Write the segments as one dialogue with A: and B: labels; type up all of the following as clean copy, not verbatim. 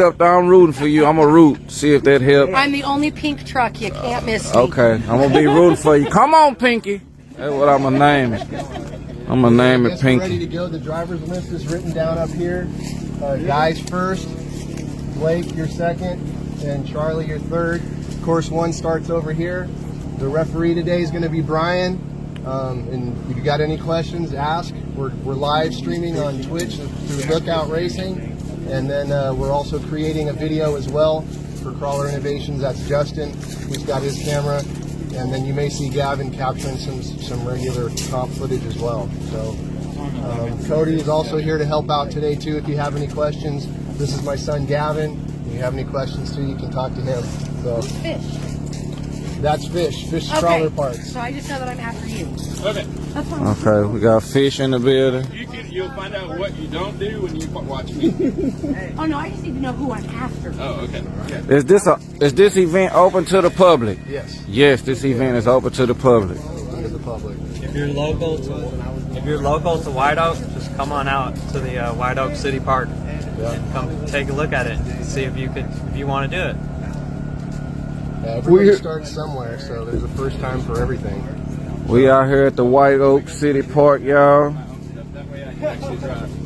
A: Up there, I'm rooting for you. I'm gonna root. See if that helps.
B: I'm the only pink truck. You can't miss me.
A: Okay, I'm gonna be rooting for you. Come on, Pinky. That's what I'm gonna name it. I'm gonna name it Pinky.
C: Ready to go. The driver's list is written down up here. Guys first, Blake you're second, and Charlie you're third. Course 1 starts over here. The referee today is going to be Brian. And if you got any questions, ask. We're live streaming on Twitch through Lookout Racing. And then we're also creating a video as well for Crawler Innovations. That's Justin, who's got his camera. And then you may see Gavin capturing some regular comp footage as well. So Cody is also here to help out today too if you have any questions. This is my son Gavin. If you have any questions too, you can talk to him. So
B: Fish.
C: That's Fish. Fish
B: Okay.
C: Crawler Parts.
B: So I just know that I'm after you.
D: Okay.
B: That's fine.
A: Okay, we got Fish in the building.
D: You'll find out what you don't do when you watch me.
B: Oh no, I just need to know who I'm after.
D: Oh, okay. Yeah.
A: Is this event open to the public?
C: Yes.
A: Yes, this event is open to the public.
C: To the public.
E: If you're local to White Oak, just come on out to the White Oak City Park and come take a look at it. See if you want to do it.
C: Everybody starts somewhere, so there's a first time for everything.
A: We out here at the White Oak City Park, y'all.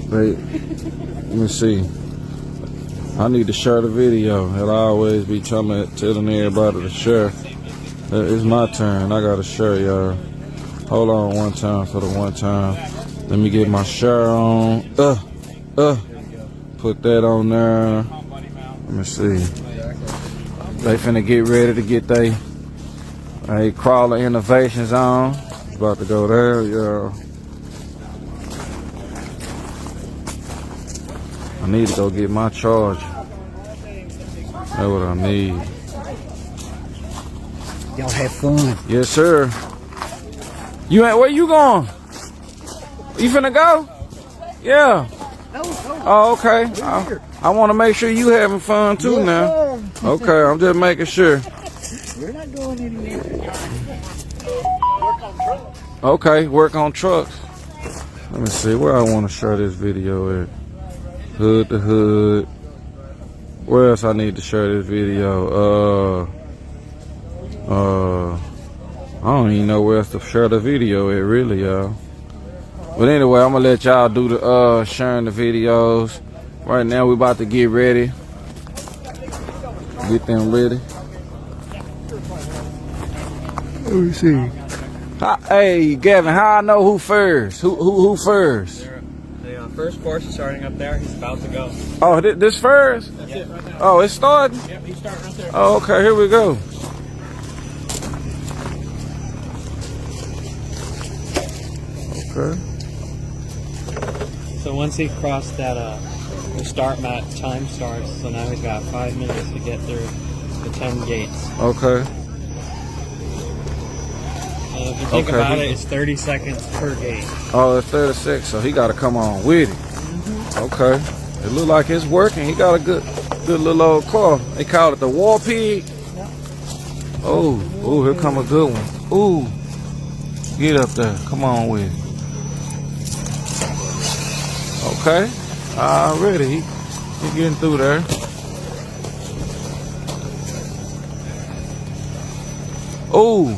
A: Wait, let me see. I need to share the video. I'll always be telling everybody to share. It's my turn. I gotta share, y'all. Hold on one time for the one time. Let me get my share on. Put that on there. Let me see. They finna get ready to get they Crawler Innovations on. About to go there, yeah. I need to go get my charge. That's what I need.
F: Y'all have fun.
A: Yes, sir. You ain't, where you going? You finna go? Yeah. Oh, okay. I want to make sure you having fun too now. Okay, I'm just making sure.
F: We're not going anywhere.
A: Okay, work on trucks. Let me see where I want to share this video at. Hood to hood. Where else I need to share this video? I don't even know where else to share the video at, really, y'all. But anyway, I'm gonna let y'all do the sharing the videos. Right now, we about to get ready. Get them ready. Let me see. Hey, Gavin, how I know who first? Who first?
E: The first course is starting up there. He's about to go.
A: Oh, this first?
E: That's it right there.
A: Oh, it's starting?
E: Yep, he's starting right there.
A: Oh, okay, here we go. Okay.
E: So once he crossed that, the start mat time starts. So now he's got 5 minutes to get through the 10 gates.
A: Okay.
E: If you think about it, it's 30 seconds per gate.
A: Oh, it's 36, so he got to come on with it. Okay. It look like it's working. He got a good little old car. They call it the War Pig. Oh, here come a good one. Ooh, get up there. Come on with it. Okay. Already, he getting through there. Oh,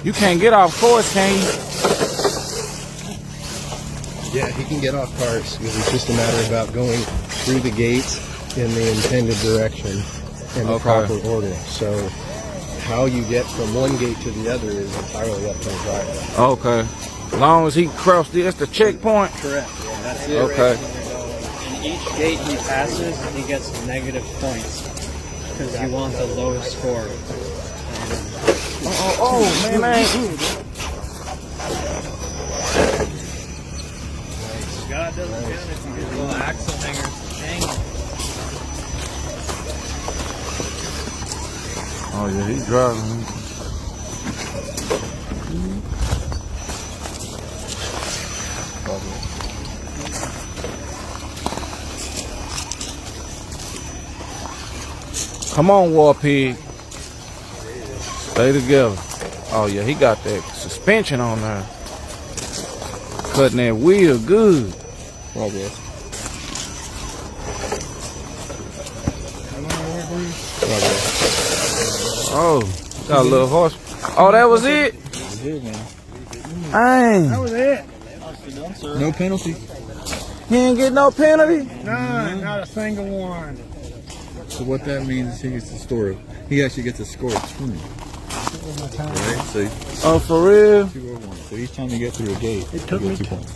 A: you can't get off course, can you?
C: Yeah, he can get off cars. It's just a matter about going through the gates in the intended direction in the proper order. So how you get from one gate to the other is entirely up to the driver.
A: Okay. As long as he crossed it's the checkpoint?
C: Correct. Yeah, that's it.
A: Okay.
E: In each gate he passes, he gets negative points because you want the lowest score.
A: Man, I ain't.
E: God doesn't count if you get a little axle hanger.
A: Oh yeah, he's driving. Come on, War Pig. Stay together. Oh yeah, he got that suspension on there. Cutting that wheel good.
C: Well, yes.
A: Oh, got a little horse. Oh, that was it? Dang.
F: That was it.
G: No penalty.
A: He didn't get no penalty?
F: None, not a single one.
G: So what that means is he gets to score. He actually gets to score a twin. Right? So
A: Oh, for real?
G: 201. So each time you get through a gate,
F: It took
G: you
F: me
G: get 2 points.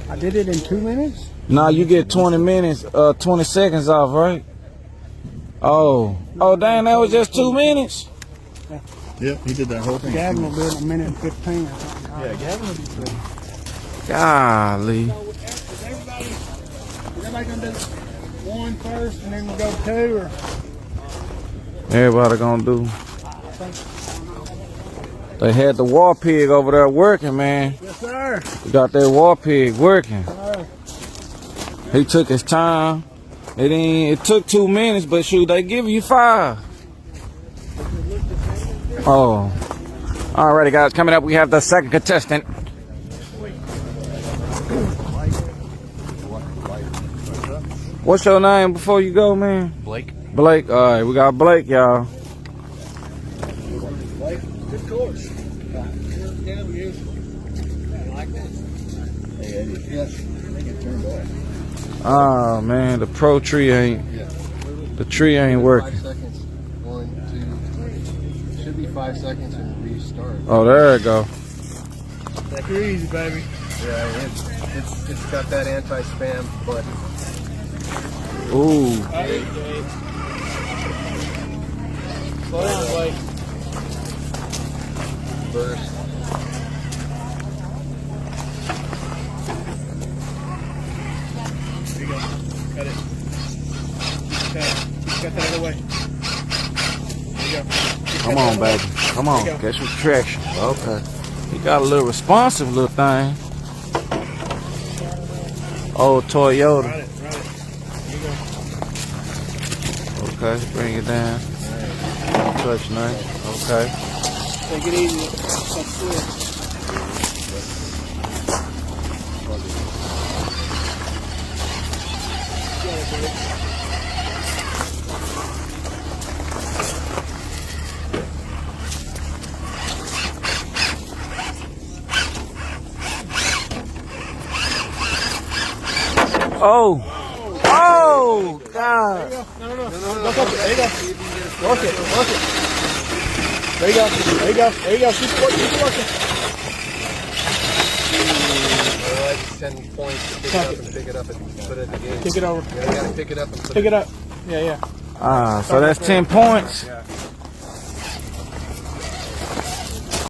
F: I did it in 2 minutes.
A: Nah, you get 20 minutes, 20 seconds off, right? Oh. Oh, dang, that was just 2 minutes?
G: Yep, he did that whole thing.
F: Gavin will do it in a minute and 15. I think.
G: Yeah, Gavin will be good.
A: Golly.
F: Is everybody gonna do one first and then we'll go two, or?
A: Everybody gonna do. They had the war pig over there working, man.
F: Yes, sir.
A: We got that war pig working.
F: Sir.
A: He took his time. It took 2 minutes, but shoot, they give you 5. Oh. Alrighty, guys. Coming up, we have the second contestant. What's your name before you go, man?
G: Blake.
A: Blake. All right, we got Blake, y'all.
C: Good course. Yes.
A: Oh man, the pro tree ain't. The tree ain't
C: 5
A: working.
C: seconds. 1, 2. Should be 5 seconds and restart.
A: Oh, there it go.
F: Take her easy, baby.
C: Yeah, it's got that anti-spam button.
A: Ooh.
F: Slow down, Blake.
C: Burst.
F: There you go. Cut it. Cut it. Cut that other way. There you go.
A: Come on, baby. Come on.
F: There you go.
A: Get some traction. Okay. He got a little responsive little thing. Oh, Toyota.
F: Ride it. There you go.
A: Okay, bring it down. Touch nice. Okay.
F: Take it easy. That's good.
A: Oh. Oh, God.
F: No. Don't touch it. There you go. Work it. There you go. Keep working.
C: Alright, 10 points to pick it up and pick it up and put it in the game.
F: Kick it over.
C: Yeah, you gotta pick it up and put
F: Pick it up. Yeah.
A: Ah, so that's 10 points.
C: Yeah.